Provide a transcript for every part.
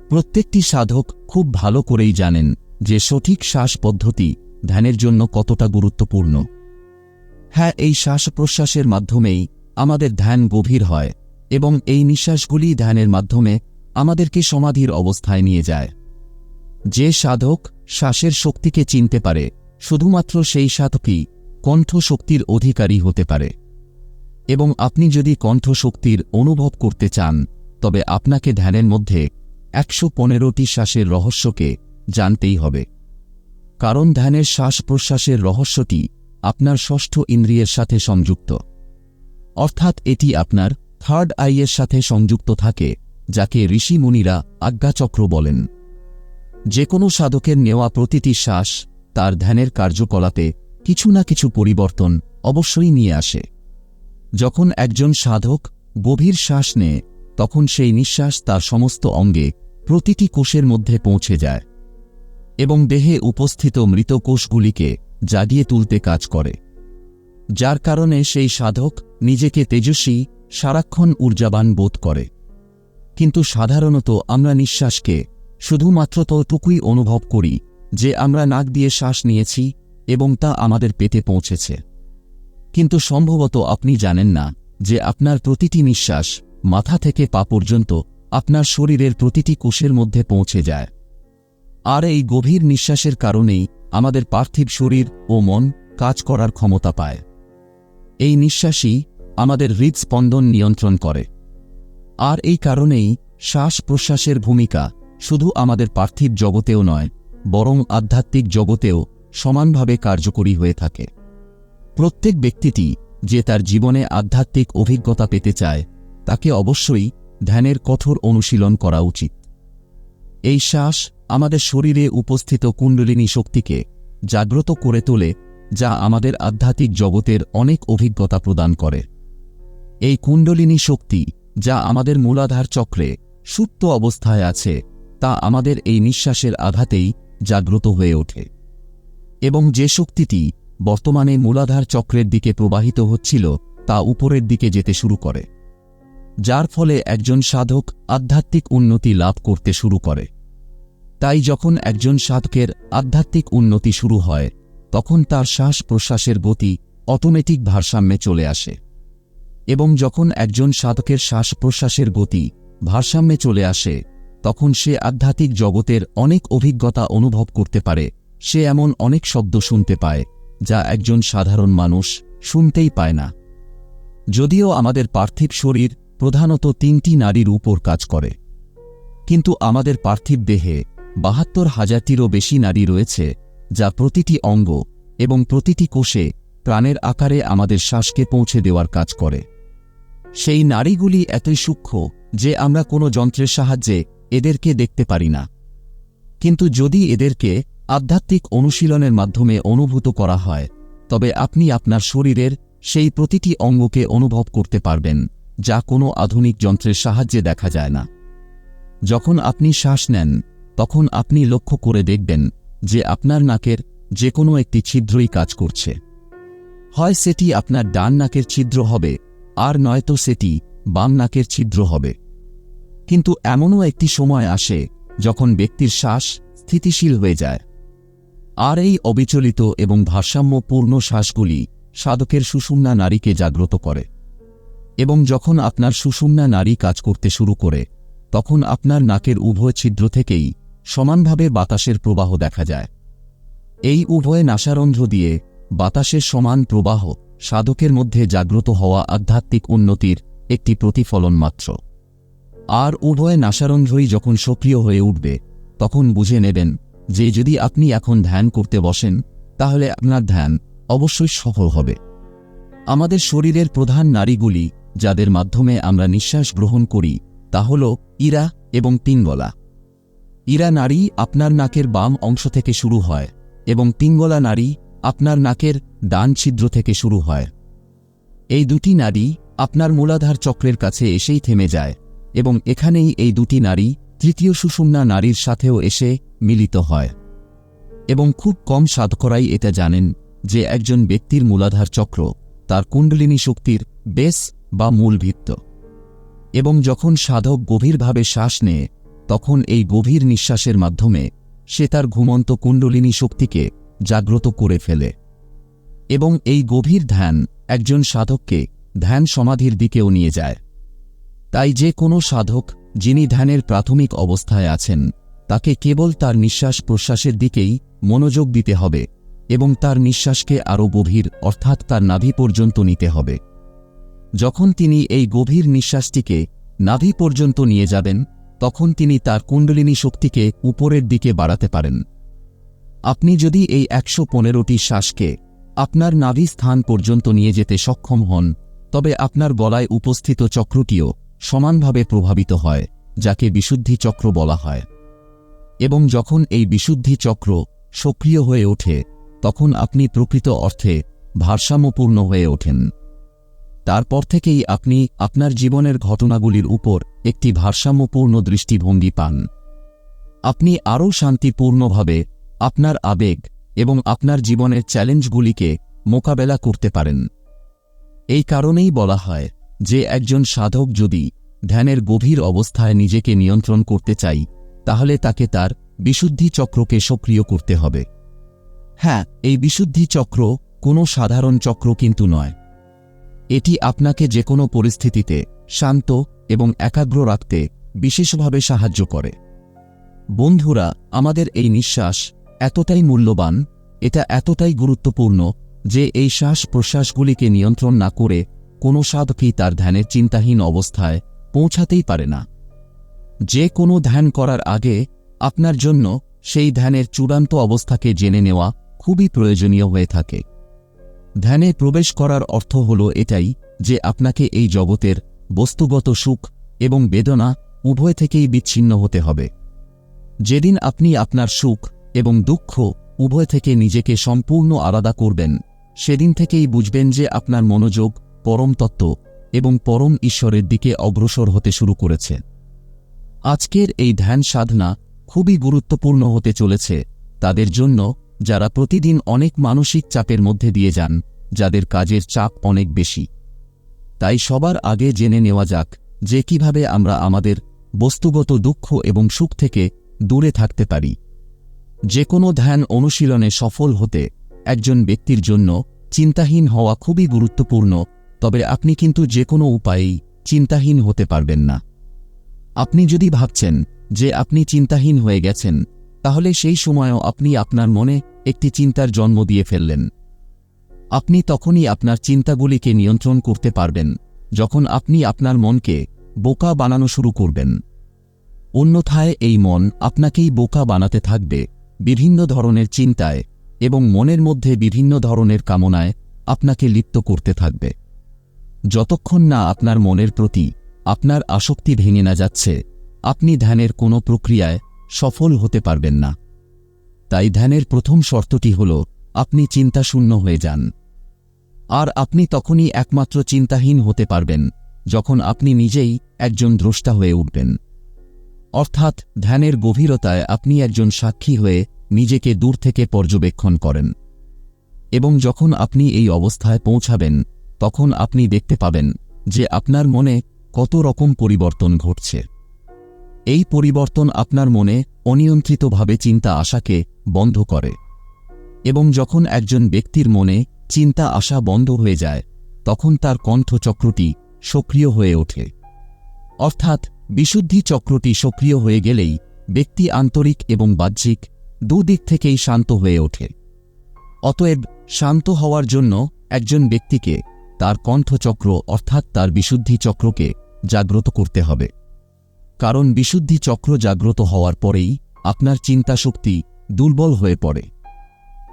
প্রত্যেকটি সাধক খুব ভালো করেই জানেন যে সঠিক শ্বাস পদ্ধতি ধ্যানের জন্য কতটা গুরুত্বপূর্ণ। হ্যাঁ, এই শ্বাস প্রশ্বাসের মাধ্যমেই আমাদের ধ্যান গভীর হয় এবং এই নিঃশ্বাসগুলি ধ্যানের মাধ্যমে আমাদেরকে সমাধির অবস্থায় নিয়ে যায়। যে সাধক শ্বাসের শক্তিকে চিনতে পারে, শুধুমাত্র সেই সাধকই কণ্ঠ শক্তির অধিকারী হতে পারে। এবং আপনি যদি কণ্ঠ শক্তির অনুভব করতে চান, তবে আপনাকে ধ্যানের মধ্যে ১১৫টি শ্বাসের রহস্যকে জানতেই হবে। কারণ ধ্যানের শ্বাস প্রশ্বাসের রহস্যটি আপনার ষষ্ঠ ইন্দ্রিয়ের সাথে সংযুক্ত, অর্থাৎ এটি আপনার থার্ড আইয়ের সাথে সংযুক্ত থাকে, যাকে ঋষি মুনিরা আজ্ঞাচক্র বলেন। যে কোনো সাধকের নেওয়া প্রতিটি শ্বাস তার ধ্যানের কার্যকলাপে কিছু না কিছু পরিবর্তন অবশ্যই নিয়ে আসে। যখন একজন সাধক গভীর শ্বাস নেয়, তখন সেই নিঃশ্বাস তার সমস্ত অঙ্গে প্রতিটি কোষের মধ্যে পৌঁছে যায় এবং দেহে উপস্থিত মৃত কোষগুলিকে জাগিয়ে তুলতে কাজ করে, যার কারণে সেই সাধক নিজেকে তেজস্বী, সারাক্ষণ ঊর্জাবান বোধ করে। কিন্তু সাধারণত আমরা নিঃশ্বাসকে শুধুমাত্র ততটুকুই অনুভব করি যে আমরা নাক দিয়ে শ্বাস নিয়েছি এবং তা আমাদের পেটে পৌঁছেছে। কিন্তু সম্ভবত আপনি জানেন না যে আপনার প্রতিটি নিঃশ্বাস মাথা থেকে পা পর্যন্ত আপনার শরীরের প্রতিটি কোষের মধ্যে পৌঁছে যায়। আর এই গভীর নিঃশ্বাসের কারণেই আমাদের পার্থিব শরীর ও মন কাজ করার ক্ষমতা পায়। এই নিঃশ্বাসই আমাদের হৃদস্পন্দন নিয়ন্ত্রণ করে। আর এই কারণেই শ্বাস প্রশ্বাসের ভূমিকা শুধু আমাদের পার্থিব জগতেও নয়, বরং আধ্যাত্মিক জগতেও সমানভাবে কার্যকরী হয়ে থাকে। প্রত্যেক ব্যক্তিটি যে তার জীবনে আধ্যাত্মিক অভিজ্ঞতা পেতে চায়, তাকে অবশ্যই ধ্যানের কঠোর অনুশীলন করা উচিত। এই শ্বাস আমাদের শরীরে উপস্থিত কুণ্ডলিনী শক্তিকে জাগ্রত করে তোলে, যা আমাদের আধ্যাত্মিক জগতের অনেক অভিজ্ঞতা প্রদান করে। এই কুণ্ডলিনী শক্তি যা আমাদের মূলাধার চক্রে সুপ্ত অবস্থায় আছে, তা আমাদের এই নিঃশ্বাসের আঘাতেই জাগ্রত হয়ে ওঠে। এবং যে শক্তিটি বর্তমানে মূলাধার চক্রের দিকে প্রবাহিত হচ্ছিল, তা উপরের দিকে যেতে শুরু করে, যার ফলে একজন সাধক আধ্যাত্মিক উন্নতি লাভ করতে শুরু করে। তাই যখন একজন সাধকের আধ্যাত্মিক উন্নতি শুরু হয়, তখন তার শ্বাস প্রশ্বাসের গতি অটোমেটিক ভারসাম্যে চলে আসে। এবং যখন একজন সাধকের শ্বাস প্রশ্বাসের গতি ভারসাম্যে চলে আসে, তখন সে আধ্যাত্মিক জগতের অনেক অভিজ্ঞতা অনুভব করতে পারে। সে এমন অনেক শব্দ শুনতে পায় যা একজন সাধারণ মানুষ শুনতেই পায় না। যদিও আমাদের পার্থিব শরীর প্রধানত 3টি নাড়ির উপর কাজ করে, কিন্তু আমাদের পার্থিব দেহে ৭২,০০০-টিরও বেশি নাড়ি রয়েছে, যা প্রতিটি অঙ্গ এবং প্রতিটি কোষে প্রাণের আকারে আমাদের শ্বাসকে পৌঁছে দেওয়ার কাজ করে। সেই নাড়িগুলি এতই সূক্ষ্ম যে আমরা কোনো যন্ত্রের সাহায্যে এদেরকে দেখতে পারি না। কিন্তু যদি এদেরকে আধ্যাত্মিক অনুশীলনের মাধ্যমে অনুভূত করা হয়, তবে আপনি আপনার শরীরের সেই প্রতিটি অঙ্গকে অনুভব করতে পারবেন, যা কোনো আধুনিক যন্ত্রের সাহায্যে দেখা যায় না। যখন আপনি শ্বাস নেন, তখন আপনি লক্ষ্য করে দেখবেন যে আপনার নাকের যে কোনো একটি ছিদ্রই কাজ করছে। হয় সেটি আপনার ডান নাকের ছিদ্র হবে, আর নয়তো সেটি বাম নাকের ছিদ্র হবে। কিন্তু এমনও একটি সময় আসে যখন ব্যক্তির শ্বাস স্থিতিশীল হয়ে যায়। আর এই অবিচলিত এবং ভারসাম্যপূর্ণ শ্বাসগুলি সাধকের সুষুম্না নাড়িকে জাগ্রত করে। এবং যখন আপনার সুষুম্না নাড়ি কাজ করতে শুরু করে, তখন আপনার নাকের উভয় ছিদ্র থেকেই সমানভাবে বাতাসের প্রবাহ দেখা যায়। এই উভয় নাসারন্ধ্র দিয়ে বাতাসের সমান প্রবাহ সাধকের মধ্যে জাগ্রত হওয়া আধ্যাত্মিক উন্নতির একটি প্রতিফলন মাত্র। আর উভয় নাসারন্ধ্রই যখন সক্রিয় হয়ে উঠবে, তখন বুঝে নেবেন যে যদি আপনি এখন ধ্যান করতে বসেন, তাহলে আপনার ধ্যান অবশ্যই সফল হবে। আমাদের শরীরের প্রধান নাড়িগুলি যাদের মাধ্যমে আমরা নিঃশ্বাস গ্রহণ করি, তা হল ইরা এবং পিঙ্গলা। ইরা নাড়ি আপনার নাকের বাম অংশ থেকে শুরু হয় এবং পিঙ্গলা নাড়ি আপনার নাকের ডান ছিদ্র থেকে শুরু হয়। এই দুটি নাড়ি আপনার মূলাধার চক্রের কাছে এসেই থেমে যায় এবং এখানেই এই দুটি নাড়ি তৃতীয় সুষুম্না নাড়ির সাথেও এসে মিলিত হয়। এবং খুব কম সাধকরাই এটা জানেন যে একজন ব্যক্তির মূলাধার চক্র তার কুণ্ডলিনী শক্তির বেস বা মূল ভিত্ত। এবং যখন সাধক গভীরভাবে শ্বাস নেয়, তখন এই গভীর নিঃশ্বাসের মাধ্যমে সে তার ঘুমন্ত কুণ্ডলিনী শক্তিকে জাগ্রত করে ফেলে। এবং এই গভীর ধ্যান একজন সাধককে ধ্যান সমাধির দিকেও নিয়ে যায়। তাই যে কোনো সাধক যিনি ধ্যানের প্রাথমিক অবস্থায় আছেন তাকে কেবল তার নিঃশ্বাস প্রশ্বাসের দিকেই মনোযোগ দিতে হবে এবং তার নিঃশ্বাসকে আরও গভীর অর্থাৎ তার নাভি পর্যন্ত নিতে হবে। যখন তিনি এই গভীর নিঃশ্বাসটিকে নাভি পর্যন্ত নিয়ে যাবেন তখন তিনি তার কুণ্ডলিনী শক্তিকে উপরের দিকে বাড়াতে পারেন। আপনি যদি এই ১১৫টি শ্বাসকে আপনার নাভি স্থান পর্যন্ত নিয়ে যেতে সক্ষম হন তবে আপনার গলায় উপস্থিত চক্রটিও সমানভাবে প্রভাবিত হয়, যাকে বিশুদ্ধি চক্র বলা হয়। এবং যখন এই বিশুদ্ধি চক্র সক্রিয় হয়ে ওঠে তখন আপনি প্রকৃত অর্থে ভারসাম্যপূর্ণ হয়ে ওঠেন। তারপর থেকেই আপনি আপনার জীবনের ঘটনাগুলির উপর একটি ভারসাম্যপূর্ণ দৃষ্টিভঙ্গি পান। আপনি আরও শান্তিপূর্ণভাবে আপনার আবেগ এবং আপনার জীবনের চ্যালেঞ্জগুলিকে মোকাবেলা করতে পারেন। এই কারণেই বলা হয় যে একজন সাধক যদি ধ্যানের গভীর অবস্থায় নিজেকে নিয়ন্ত্রণ করতে চায় তাহলে তাকে তার বিশুদ্ধি চক্রকে সক্রিয় করতে হবে। হ্যাঁ, এই বিশুদ্ধি চক্র কোনো সাধারণ চক্র কিন্তু নয়। এটি আপনাকে যে কোনো পরিস্থিতিতে শান্ত এবং একাগ্র রাখতে বিশেষভাবে সাহায্য করে। বন্ধুরা, আমাদের এই নিঃশ্বাস এতটাই মূল্যবান, এটা এতটাই গুরুত্বপূর্ণ যে এই শ্বাস প্রশ্বাসগুলিকে নিয়ন্ত্রণ না করে কোনো সাধকই তার ধ্যানের চিন্তাহীন অবস্থায় পৌঁছাতেই পারে না। যে কোনো ধ্যান করার আগে আপনার জন্য সেই ধ্যানের চূড়ান্ত অবস্থাকে জেনে নেওয়া খুবই প্রয়োজনীয় হয়ে থাকে। ধ্যানে প্রবেশ করার অর্থ হল এটাই যে আপনাকে এই জগতের বস্তুগত সুখ এবং বেদনা উভয় থেকেই বিচ্ছিন্ন হতে হবে। যেদিন আপনি আপনার সুখ এবং দুঃখ উভয় থেকে নিজেকে সম্পূর্ণ আলাদা করবেন সেদিন থেকেই বুঝবেন যে আপনার মনোযোগ পরম তত্ত্ব এবং পরম ঈশ্বরের দিকে অগ্রসর হতে শুরু করেছে। আজকের এই ধ্যান সাধনা খুবই গুরুত্বপূর্ণ হতে চলেছে তাদের জন্য যারা প্রতিদিন অনেক মানসিক চাপের মধ্যে দিয়ে যান, যাদের কাজের চাপ অনেক বেশি। তাই সবার আগে জেনে নেওয়া যাক যে কিভাবে আমরা আমাদের বস্তুগত দুঃখ এবং সুখ থেকে দূরে থাকতে পারি। যে কোনো ধ্যান অনুশীলনে সফল হতে একজন ব্যক্তির জন্য চিন্তাহীন হওয়া খুবই গুরুত্বপূর্ণ, তবে আপনি কিন্তু যে কোনো উপায়েই চিন্তাহীন হতে পারবেন না। আপনি যদি ভাবছেন যে আপনি চিন্তাহীন হয়ে গেছেন তাহলে সেই সময়ও আপনি আপনার মনে একটি চিন্তার জন্ম দিয়ে ফেললেন। আপনি তখনই আপনার চিন্তাগুলিকে নিয়ন্ত্রণ করতে পারবেন যখন আপনি আপনার মনকে বোকা বানানো শুরু করবেন। অন্যথায় এই মন আপনাকেই বোকা বানাতে থাকবে বিভিন্ন ধরনের চিন্তায় এবং মনের মধ্যে বিভিন্ন ধরনের কামনায় আপনাকে লিপ্ত করতে থাকবে। যতক্ষণ না আপনার মনের প্রতি আপনার আসক্তি ভেঙে না যাচ্ছে আপনি ধ্যানের কোনো প্রক্রিয়ায় সফল হতে পারবেন না। তাই ধ্যানের প্রথম শর্তটি হল আপনি চিন্তাশূন্য হয়ে যান। আর আপনি তখনই একমাত্র চিন্তাহীন হতে পারবেন যখন আপনি নিজেই একজন দ্রষ্টা হয়ে উঠবেন। অর্থাৎ ধ্যানের গভীরতায় আপনি একজন সাক্ষী হয়ে নিজেকে দূর থেকে পর্যবেক্ষণ করেন। এবং যখন আপনি এই অবস্থায় পৌঁছাবেন তখন আপনি দেখতে পাবেন যে আপনার মনে কত রকম পরিবর্তন ঘটছে। এই পরিবর্তন আপনার মনে অনিয়ন্ত্রিতভাবে চিন্তা আসাকে বন্ধ করে। এবং যখন একজন ব্যক্তির মনে চিন্তা আসা বন্ধ হয়ে যায় তখন তার কণ্ঠচক্রটি সক্রিয় হয়ে ওঠে। অর্থাৎ বিশুদ্ধি চক্রটি সক্রিয় হয়ে গেলেই ব্যক্তি আন্তরিক এবং বাহ্যিক দুদিক থেকেই শান্ত হয়ে ওঠে। অতএব শান্ত হওয়ার জন্য একজন ব্যক্তিকে তার কণ্ঠচক্র অর্থাৎ তার বিশুদ্ধি চক্রকে জাগ্রত করতে হবে। কারণ বিশুদ্ধি চক্র জাগ্রত হওয়ার পরেই আপনার চিন্তাশক্তি দুর্বল হয়ে পড়ে।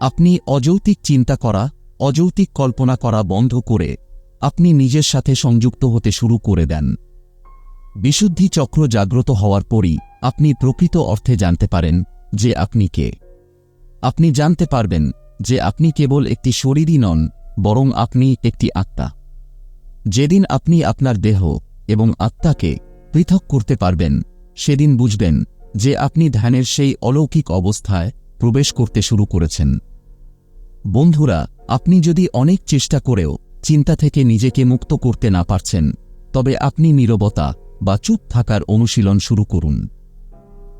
আপনি অযৌক্তিক চিন্তা করা, অযৌক্তিক কল্পনা করা বন্ধ করে আপনি নিজের সাথে সংযুক্ত হতে শুরু করে দেন। বিশুদ্ধি চক্র জাগ্রত হওয়ার পরই আপনি প্রকৃত অর্থে জানতে পারেন যে আপনি কে। আপনি জানতে পারবেন যে আপনি কেবল একটি শরীরই নন, বরং আপনি একটি আত্মা। যেদিন আপনি আপনার দেহ এবং আত্মাকে পৃথক করতে পারবেন সেদিন বুঝবেন যে আপনি ধ্যানের সেই অলৌকিক অবস্থায় প্রবেশ করতে শুরু করেছেন। বন্ধুরা, আপনি যদি অনেক চেষ্টা করেও চিন্তা থেকে নিজেকে মুক্ত করতে না পারছেন তবে আপনি নীরবতা বা চুপ থাকার অনুশীলন শুরু করুন।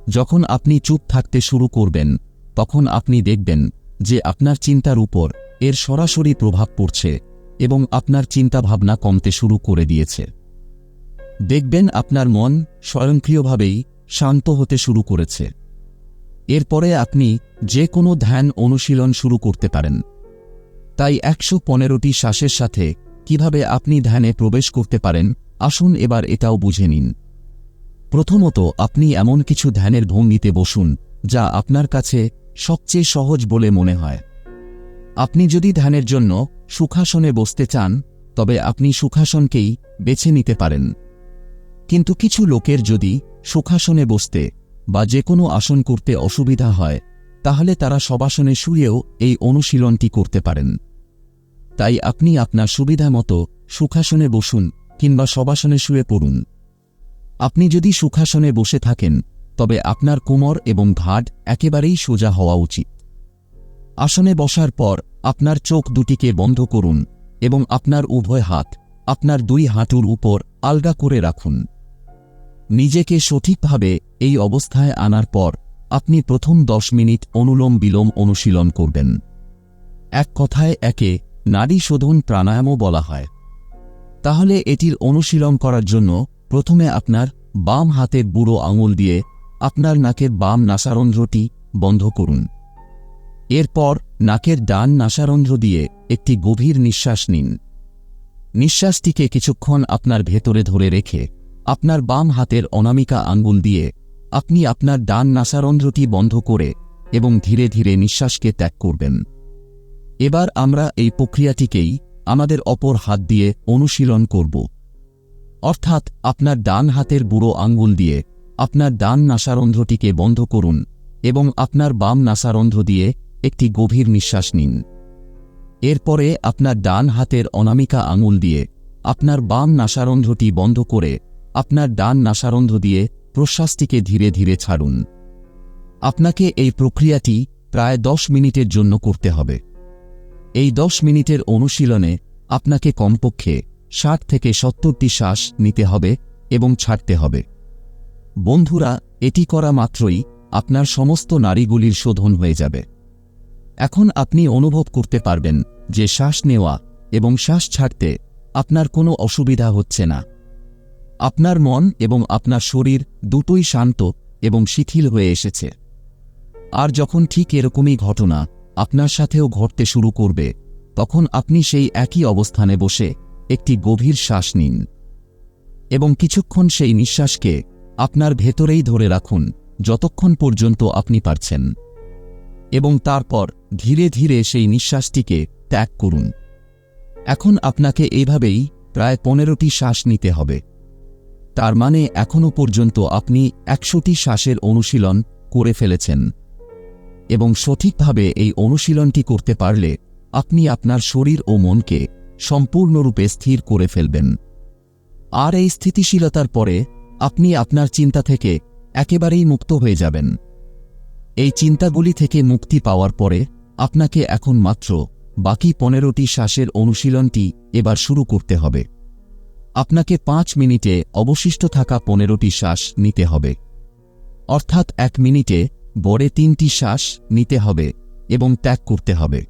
যখন আপনি চুপ থাকতে শুরু করবেন তখন আপনি দেখবেন যে আপনার চিন্তার উপর এর সরাসরি প্রভাব পড়ছে এবং আপনার চিন্তাভাবনা কমতে শুরু করে দিয়েছে। দেখবেন আপনার মন স্বয়ংক্রিয়ভাবেই শান্ত হতে শুরু করেছে। এরপরে আপনি যে কোনো ধ্যান অনুশীলন শুরু করতে পারেন। তাই ১১৫টি শ্বাসের সাথে কিভাবে আপনি ধ্যানে প্রবেশ করতে পারেন, আসুন এবার এটাও বুঝে নিন। প্রথমত, আপনি এমন কিছু ধ্যানের ভঙ্গিতে বসুন যা আপনার কাছে সবচেয়ে সহজ বলে মনে হয়। আপনি যদি ধ্যানের জন্য সুখাসনে বসতে চান তবে আপনি সুখাসনকেই বেছে নিতে পারেন। কিন্তু কিছু লোকের যদি সুখাসনে বসতে বা যে কোনো আসন করতে অসুবিধা হয় তাহলে তারা শবাসনে শুয়েও এই অনুশীলনটি করতে পারেন। তাই আপনি আপনার সুবিধা মতো সুখাসনে বসুন কিংবা শবাসনে শুয়ে পড়ুন। আপনি যদি সুখাসনে বসে থাকেন তবে আপনার কোমর এবং ঘাড় একেবারেই সোজা হওয়া উচিত। আসনে বসার পর আপনার চোখ দুটিকে বন্ধ করুন এবং আপনার উভয় হাত আপনার দুই হাঁটুর উপর আলগা করে রাখুন। নিজেকে সঠিকভাবে এই অবস্থায় আনার পর আপনি প্রথম 10 মিনিট অনুলোম বিলোম অনুশীলন করবেন। এক কথায় একে নাড়ি শোধন প্রাণায়ামও বলা হয়। তাহলে এটির অনুশীলন করার জন্য প্রথমে আপনার বাম হাতের বুড়ো আঙুল দিয়ে আপনার নাকের বাম নাসারন্ধ্রটি বন্ধ করুন। এরপর নাকের ডান নাসারন্ধ্র দিয়ে একটি গভীর নিঃশ্বাস নিন। নিঃশ্বাসটিকে কিছুক্ষণ আপনার ভেতরে ধরে রেখে আপনার বাম হাতের অনামিকা আঙ্গুল দিয়ে আপনি আপনার ডান নাসারন্ধ্রটি বন্ধ করে এবং ধীরে ধীরে নিঃশ্বাসকে ত্যাগ করবেন। এবার আমরা এই প্রক্রিয়াটিকেই আমাদের অপর হাত দিয়ে অনুশীলন করব। অর্থাৎ আপনার ডান হাতের বুড়ো আঙ্গুল দিয়ে আপনার ডান নাসারন্ধ্রটিকে বন্ধ করুন এবং আপনার বাম নাসারন্ধ্র দিয়ে একটি গভীর নিঃশ্বাস নিন। এরপরে আপনার ডান হাতের অনামিকা আঙুল দিয়ে আপনার বাম নাসারন্ধ্রটি বন্ধ করে আপনার ডান নাসারন্ধ্র দিয়ে প্রশ্বাসটিকে ধীরে ধীরে ছাড়ুন। আপনাকে এই প্রক্রিয়াটি প্রায় 10 মিনিটের জন্য করতে হবে। এই 10 মিনিটের অনুশীলনে আপনাকে কমপক্ষে 60 থেকে 70টি শ্বাস নিতে হবে এবং ছাড়তে হবে। বন্ধুরা, এটি করা মাত্রই আপনার সমস্ত নাড়িগুলির শোধন হয়ে যাবে। এখন আপনি অনুভব করতে পারবেন যে শ্বাস নেওয়া এবং শ্বাস ছাড়তে আপনার কোনো অসুবিধা হচ্ছে না। আপনার মন এবং আপনার শরীর দুটোই শান্ত এবং শিথিল হয়ে এসেছে। আর যখন ঠিক এরকমই ঘটনা আপনার সাথেও ঘটতে শুরু করবে তখন আপনি সেই একই অবস্থানে বসে একটি গভীর শ্বাস নিন এবং কিছুক্ষণ সেই নিঃশ্বাসকে আপনার ভেতরেই ধরে রাখুন যতক্ষণ পর্যন্ত আপনি পারছেন, এবং তারপর ধীরে ধীরে সেই নিঃশ্বাসটিকে ত্যাগ করুন। এখন আপনাকে এইভাবেই প্রায় 15টি শ্বাস নিতে হবে। তার মানে এখনও পর্যন্ত আপনি 100টি শ্বাসের অনুশীলন করে ফেলেছেন এবং সঠিকভাবে এই অনুশীলনটি করতে পারলে আপনি আপনার শরীর ও মনকে সম্পূর্ণরূপে স্থির করে ফেলবেন। আর এই স্থিতিশীলতার পরে আপনি আপনার চিন্তা থেকে একেবারেই মুক্ত হয়ে যাবেন। এই চিন্তাগুলি থেকে মুক্তি পাওয়ার পরে আপনাকে এখন মাত্র বাকি 15টি শ্বাসের অনুশীলনটি এবার শুরু করতে হবে। আপনাকে 5 মিনিটে অবশিষ্ট থাকা 15টি শ্বাস নিতে হবে। অর্থাৎ 1 মিনিটে গড়ে 3টি শ্বাস নিতে হবে এবং ত্যাগ করতে হবে।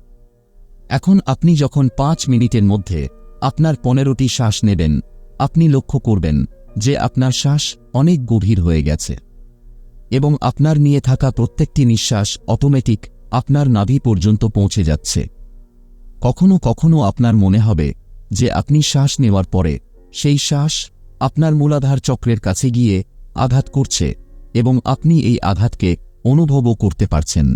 এখন আপনি যখন 5 মিনিটের মধ্যে আপনার 15টি শ্বাস নেবেন আপনি লক্ষ্য করবেন যে আপনার শ্বাস অনেক গভীর হয়ে গেছে এবং আপনার নিয়ে থাকা প্রত্যেকটি নিঃশ্বাস অটোমেটিক আপনার নাভি পর্যন্ত পৌঁছে যাচ্ছে। কখনো কখনো আপনার মনে হবে যে আপনি শ্বাস নেওয়ার পরে সেই শ্বাস আপনার মূলাধার চক্রের কাছে গিয়ে আঘাত করছে এবং আপনি এই আঘাতকে অনুভবও করতে পারছেন।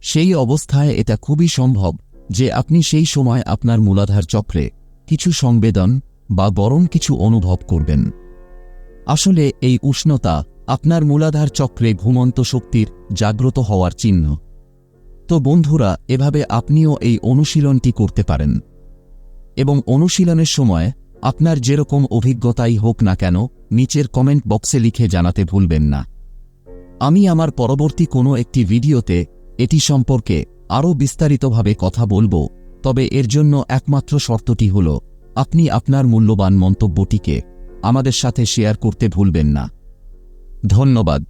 সেই অবস্থায় এটা খুবই সম্ভব যে আপনি সেই সময় আপনার মূলাধার চক্রে কিছু সংবেদন বা গরম কিছু অনুভব করবেন। আসলে এই উষ্ণতা আপনার মূলাধার চক্রে ঘুমন্ত শক্তির জাগ্রত হওয়ার চিহ্ন। তো বন্ধুরা, এভাবে আপনিও এই অনুশীলনটি করতে পারেন এবং অনুশীলনের সময় আপনার যেরকম অভিজ্ঞতাই হোক না কেন নিচের কমেন্ট বক্সে লিখে জানাতে ভুলবেন না। আমি আমার পরবর্তী কোনো একটি ভিডিওতে এটি সম্পর্কে আরও বিস্তারিতভাবে কথা বলবো, তবে এর জন্য একমাত্র শর্তটি হল আপনি আপনার মূল্যবান মন্তব্যটিকে আমাদের সাথে শেয়ার করতে ভুলবেন না। ধন্যবাদ।